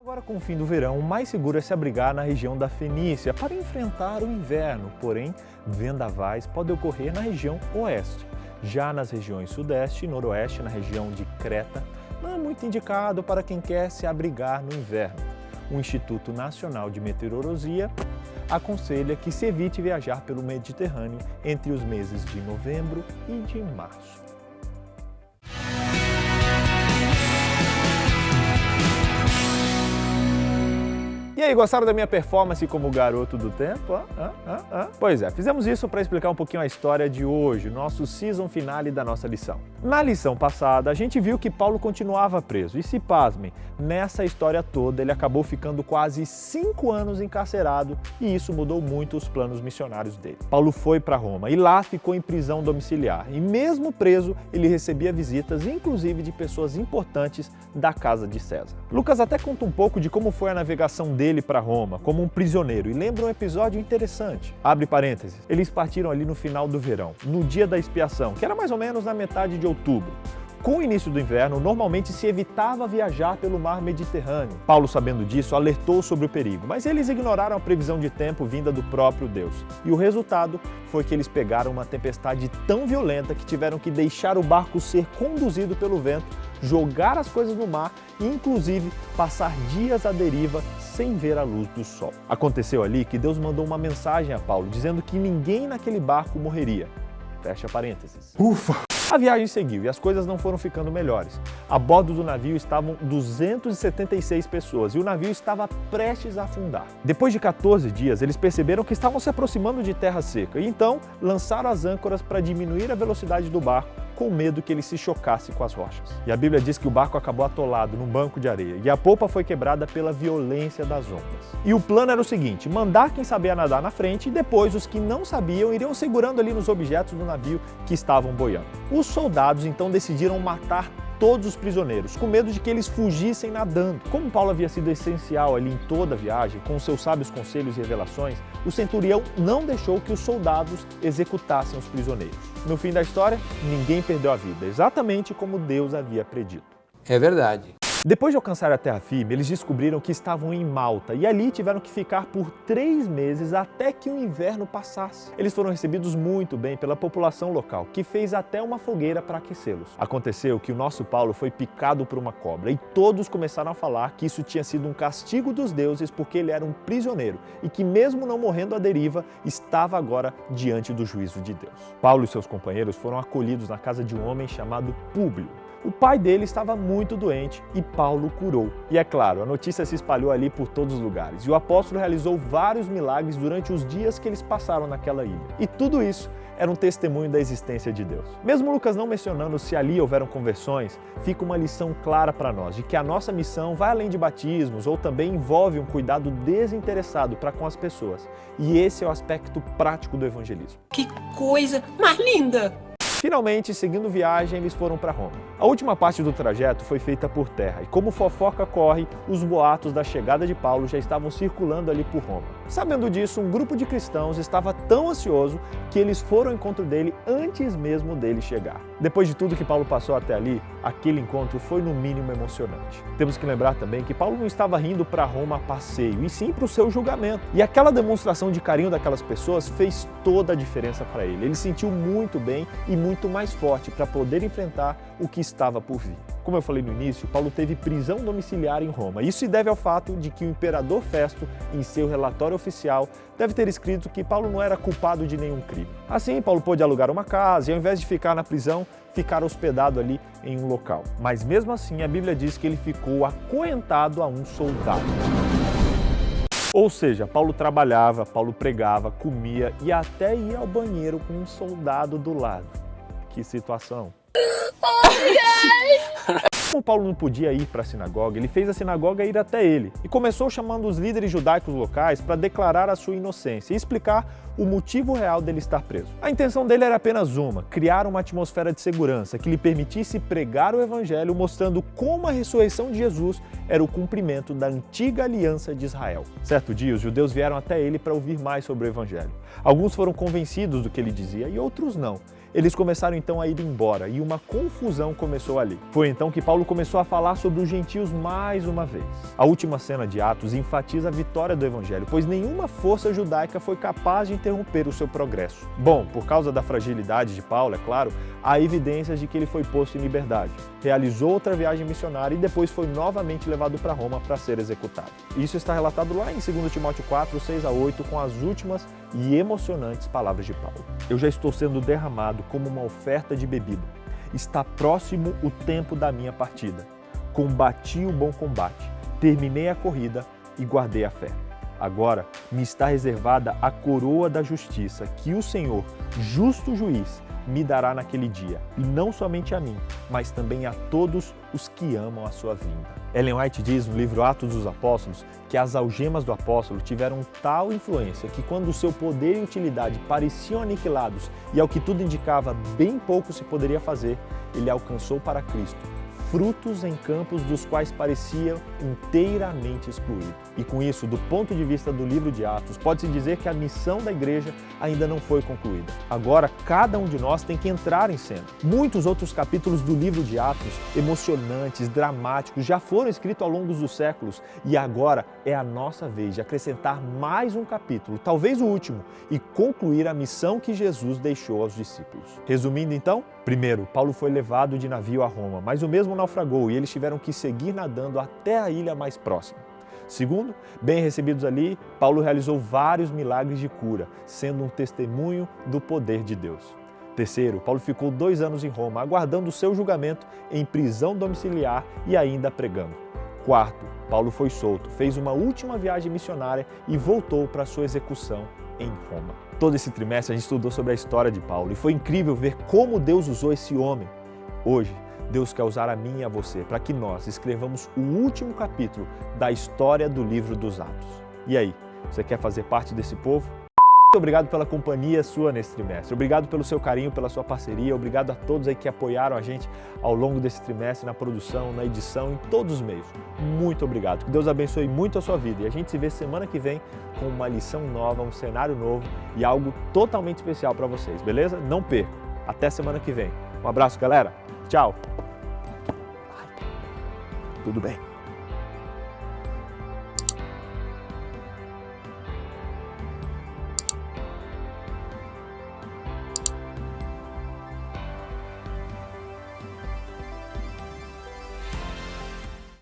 Agora, com o fim do verão, o mais seguro é se abrigar na região da Fenícia para enfrentar o inverno, porém, vendavais podem ocorrer na região oeste. Já nas regiões sudeste e noroeste, na região de Creta, não é muito indicado para quem quer se abrigar no inverno. O Instituto Nacional de Meteorologia aconselha que se evite viajar pelo Mediterrâneo entre os meses de novembro e de março. E aí, gostaram da minha performance como garoto do tempo? Pois é, fizemos isso para explicar um pouquinho a história de hoje, nosso season finale da nossa lição. Na lição passada, a gente viu que Paulo continuava preso e, se pasmem, nessa história toda ele acabou ficando quase 5 anos encarcerado e isso mudou muito os planos missionários dele. Paulo foi para Roma e lá ficou em prisão domiciliar e, mesmo preso, ele recebia visitas, inclusive de pessoas importantes da casa de César. Lucas até conta um pouco de como foi a navegação dele para Roma, como um prisioneiro, e lembra um episódio interessante. Abre parênteses, eles partiram ali no final do verão, no dia da expiação, que era mais ou menos na metade de outubro. Com o início do inverno, normalmente se evitava viajar pelo mar Mediterrâneo. Paulo, sabendo disso, alertou sobre o perigo, mas eles ignoraram a previsão de tempo vinda do próprio Deus. E o resultado foi que eles pegaram uma tempestade tão violenta que tiveram que deixar o barco ser conduzido pelo vento, jogar as coisas no mar e, inclusive, passar dias à deriva sem ver a luz do sol. Aconteceu ali que Deus mandou uma mensagem a Paulo, dizendo que ninguém naquele barco morreria. Fecha parênteses. Ufa! A viagem seguiu e as coisas não foram ficando melhores. A bordo do navio estavam 276 pessoas e o navio estava prestes a afundar. Depois de 14 dias, eles perceberam que estavam se aproximando de terra seca e então lançaram as âncoras para diminuir a velocidade do barco, com medo que ele se chocasse com as rochas. E a Bíblia diz que o barco acabou atolado num banco de areia e a polpa foi quebrada pela violência das ondas. E o plano era o seguinte: mandar quem sabia nadar na frente e depois os que não sabiam iriam segurando ali nos objetos do navio que estavam boiando. Os soldados então decidiram matar todos os prisioneiros, com medo de que eles fugissem nadando. Como Paulo havia sido essencial ali em toda a viagem, com seus sábios conselhos e revelações, o centurião não deixou que os soldados executassem os prisioneiros. No fim da história, ninguém perdeu a vida, exatamente como Deus havia predito. É verdade. Depois de alcançar a terra firme, eles descobriram que estavam em Malta e ali tiveram que ficar por 3 meses até que o inverno passasse. Eles foram recebidos muito bem pela população local, que fez até uma fogueira para aquecê-los. Aconteceu que o nosso Paulo foi picado por uma cobra e todos começaram a falar que isso tinha sido um castigo dos deuses porque ele era um prisioneiro e que, mesmo não morrendo à deriva, estava agora diante do juízo de Deus. Paulo e seus companheiros foram acolhidos na casa de um homem chamado Públio. O pai dele estava muito doente e Paulo o curou. E é claro, a notícia se espalhou ali por todos os lugares. E o apóstolo realizou vários milagres durante os dias que eles passaram naquela ilha. E tudo isso era um testemunho da existência de Deus. Mesmo Lucas não mencionando se ali houveram conversões, fica uma lição clara para nós de que a nossa missão vai além de batismos ou também envolve um cuidado desinteressado para com as pessoas. E esse é o aspecto prático do evangelismo. Que coisa mais linda! Finalmente, seguindo viagem, eles foram para Roma. A última parte do trajeto foi feita por terra e, como fofoca corre, os boatos da chegada de Paulo já estavam circulando ali por Roma. Sabendo disso, um grupo de cristãos estava tão ansioso que eles foram ao encontro dele antes mesmo dele chegar. Depois de tudo que Paulo passou até ali, aquele encontro foi no mínimo emocionante. Temos que lembrar também que Paulo não estava indo para Roma a passeio, e sim para o seu julgamento. E aquela demonstração de carinho daquelas pessoas fez toda a diferença para ele. Ele se sentiu muito bem e muito mais forte para poder enfrentar o que estava por vir. Como eu falei no início, Paulo teve prisão domiciliar em Roma. Isso se deve ao fato de que o imperador Festo, em seu relatório oficial, deve ter escrito que Paulo não era culpado de nenhum crime. Assim, Paulo pôde alugar uma casa e, ao invés de ficar na prisão, ficar hospedado ali em um local. Mas mesmo assim, a Bíblia diz que ele ficou acorrentado a um soldado. Ou seja, Paulo trabalhava, Paulo pregava, comia e até ia ao banheiro com um soldado do lado. Que situação! Como Paulo não podia ir para a sinagoga, ele fez a sinagoga ir até ele e começou chamando os líderes judaicos locais para declarar a sua inocência e explicar o motivo real dele estar preso. A intenção dele era apenas uma: criar uma atmosfera de segurança que lhe permitisse pregar o evangelho, mostrando como a ressurreição de Jesus era o cumprimento da antiga aliança de Israel. Certo dia, os judeus vieram até ele para ouvir mais sobre o evangelho. Alguns foram convencidos do que ele dizia e outros não. Eles começaram então a ir embora e uma confusão começou ali. Foi então que Paulo começou a falar sobre os gentios mais uma vez. A última cena de Atos enfatiza a vitória do evangelho, pois nenhuma força judaica foi capaz de interromper o seu progresso. Bom, por causa da fragilidade de Paulo, é claro, há evidências de que ele foi posto em liberdade, realizou outra viagem missionária e depois foi novamente levado para Roma para ser executado. Isso está relatado lá em 2 Timóteo 4, 6 a 8, com as últimas e emocionantes palavras de Paulo. Eu já estou sendo derramado como uma oferta de bebida. Está próximo o tempo da minha partida. Combati o bom combate, terminei a corrida e guardei a fé. Agora me está reservada a coroa da justiça que o Senhor, justo juiz, me dará naquele dia, e não somente a mim, mas também a todos os que amam a sua vinda. Ellen White diz no livro Atos dos Apóstolos que as algemas do apóstolo tiveram tal influência que quando o seu poder e utilidade pareciam aniquilados e ao que tudo indicava bem pouco se poderia fazer, ele alcançou para Cristo frutos em campos dos quais parecia inteiramente excluído. E com isso, do ponto de vista do livro de Atos, pode-se dizer que a missão da igreja ainda não foi concluída. Agora, cada um de nós tem que entrar em cena. Muitos outros capítulos do livro de Atos, emocionantes, dramáticos, já foram escritos ao longo dos séculos e agora é a nossa vez de acrescentar mais um capítulo, talvez o último, e concluir a missão que Jesus deixou aos discípulos. Resumindo então, primeiro, Paulo foi levado de navio a Roma, mas o mesmo naufragou e eles tiveram que seguir nadando até a ilha mais próxima. Segundo, bem recebidos ali, Paulo realizou vários milagres de cura, sendo um testemunho do poder de Deus. Terceiro, Paulo ficou 2 anos em Roma, aguardando o seu julgamento em prisão domiciliar e ainda pregando. Quarto, Paulo foi solto, fez uma última viagem missionária e voltou para sua execução em Roma. Todo esse trimestre a gente estudou sobre a história de Paulo e foi incrível ver como Deus usou esse homem. Hoje, Deus quer usar a mim e a você para que nós escrevamos o último capítulo da história do livro dos Atos. E aí, você quer fazer parte desse povo? Muito obrigado pela companhia sua nesse trimestre. Obrigado pelo seu carinho, pela sua parceria. Obrigado a todos aí que apoiaram a gente ao longo desse trimestre, na produção, na edição, em todos os meios. Muito obrigado. Que Deus abençoe muito a sua vida. E a gente se vê semana que vem com uma lição nova, um cenário novo e algo totalmente especial para vocês, beleza? Não percam. Até semana que vem. Um abraço, galera. Tchau. Tudo bem.